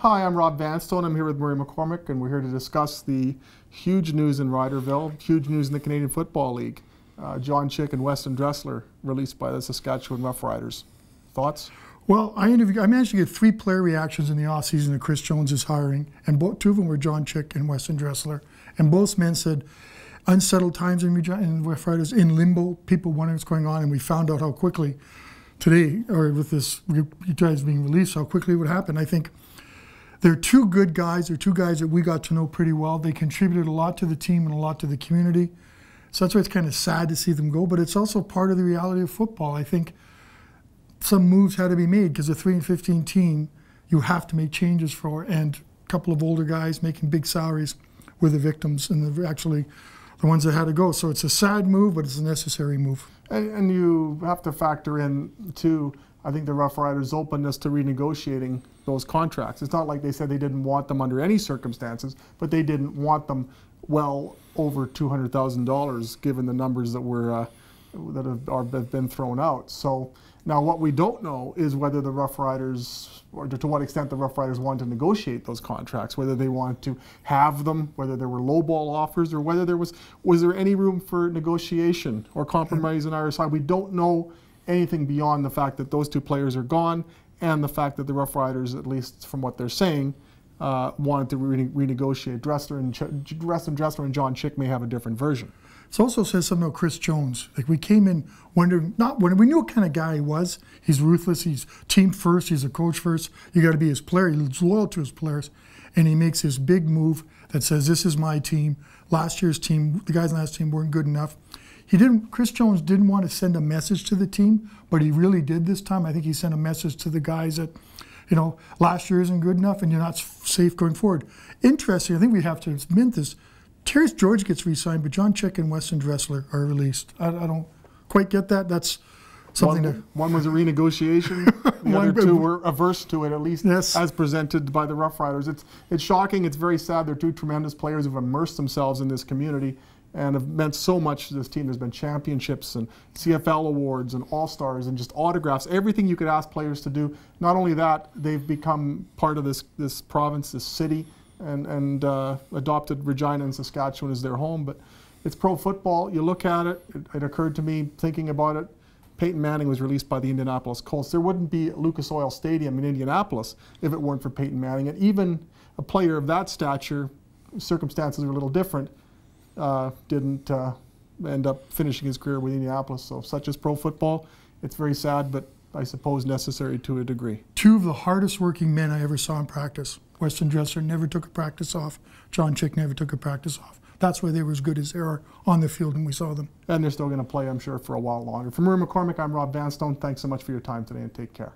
Hi, I'm Rob Vanstone. I'm here with Murray McCormick, and we're here to discuss the huge news in Riderville, huge news in the Canadian Football League. John Chick and Weston Dressler released by the Saskatchewan Roughriders. Thoughts? Well, I managed to get 3 player reactions in the offseason that Chris Jones is hiring, and 2 of them were John Chick and Weston Dressler. And both men said unsettled times in the Roughriders, in limbo, people wondering what's going on, and we found out how quickly today, or with this guys being released, how quickly it would happen. I think they're 2 good guys. They're 2 guys that we got to know pretty well. They contributed a lot to the team and a lot to the community. So that's why it's kind of sad to see them go, but it's also part of the reality of football. I think some moves had to be made because a 3-15 team, you have to make changes for, and a couple of older guys making big salaries were the victims and actually the ones that had to go. So it's a sad move, but it's a necessary move. And you have to factor in, too, I think the Rough Riders' openness to renegotiating those contracts. It's not like they said they didn't want them under any circumstances, but they didn't want them well over $200,000 given the numbers that were that have been thrown out. So now what we don't know is whether the Rough Riders, or to what extent the Rough Riders want to negotiate those contracts, whether they want to have them, whether there were lowball offers, or whether there was there any room for negotiation or compromise on our side. We don't know anything beyond the fact that those 2 players are gone, and the fact that the Rough Riders, at least from what they're saying, wanted to renegotiate. Weston Dressler and John Chick may have a different version. It also says something about Chris Jones. Like, we came in wondering, we knew what kind of guy he was. He's ruthless. He's team first. He's a coach first. You got to be his player. He's loyal to his players, and he makes this big move that says, "This is my team." Last year's team, the guys on last team weren't good enough. Chris Jones didn't want to send a message to the team, but he really did this time. I think he sent a message to the guys that, last year isn't good enough and you're not safe going forward. Interesting, I think we have to admit this. Terrence George gets re-signed, but John Chick and Weston Dressler are released. I don't quite get that. That's something one was a renegotiation. The other 2 were averse to it, at least as presented by the Rough Riders. It's shocking. It's very sad. They're 2 tremendous players who've immersed themselves in this community and have meant so much to this team. There's been championships and CFL awards and all-stars and just autographs, everything you could ask players to do. Not only that, they've become part of this province, this city, and adopted Regina and Saskatchewan as their home. But it's pro football. You look at it, it occurred to me thinking about it, Peyton Manning was released by the Indianapolis Colts. There wouldn't be Lucas Oil Stadium in Indianapolis if it weren't for Peyton Manning. And even a player of that stature, circumstances are a little different, didn't end up finishing his career with Indianapolis. So such is pro football. It's very sad, but I suppose necessary to a degree. 2 of the hardest working men I ever saw in practice. Weston Dressler never took a practice off. John Chick never took a practice off. That's why they were as good as they are on the field when we saw them. And they're still going to play, I'm sure, for a while longer. For Murray McCormick, I'm Rob Vanstone. Thanks so much for your time today, and take care.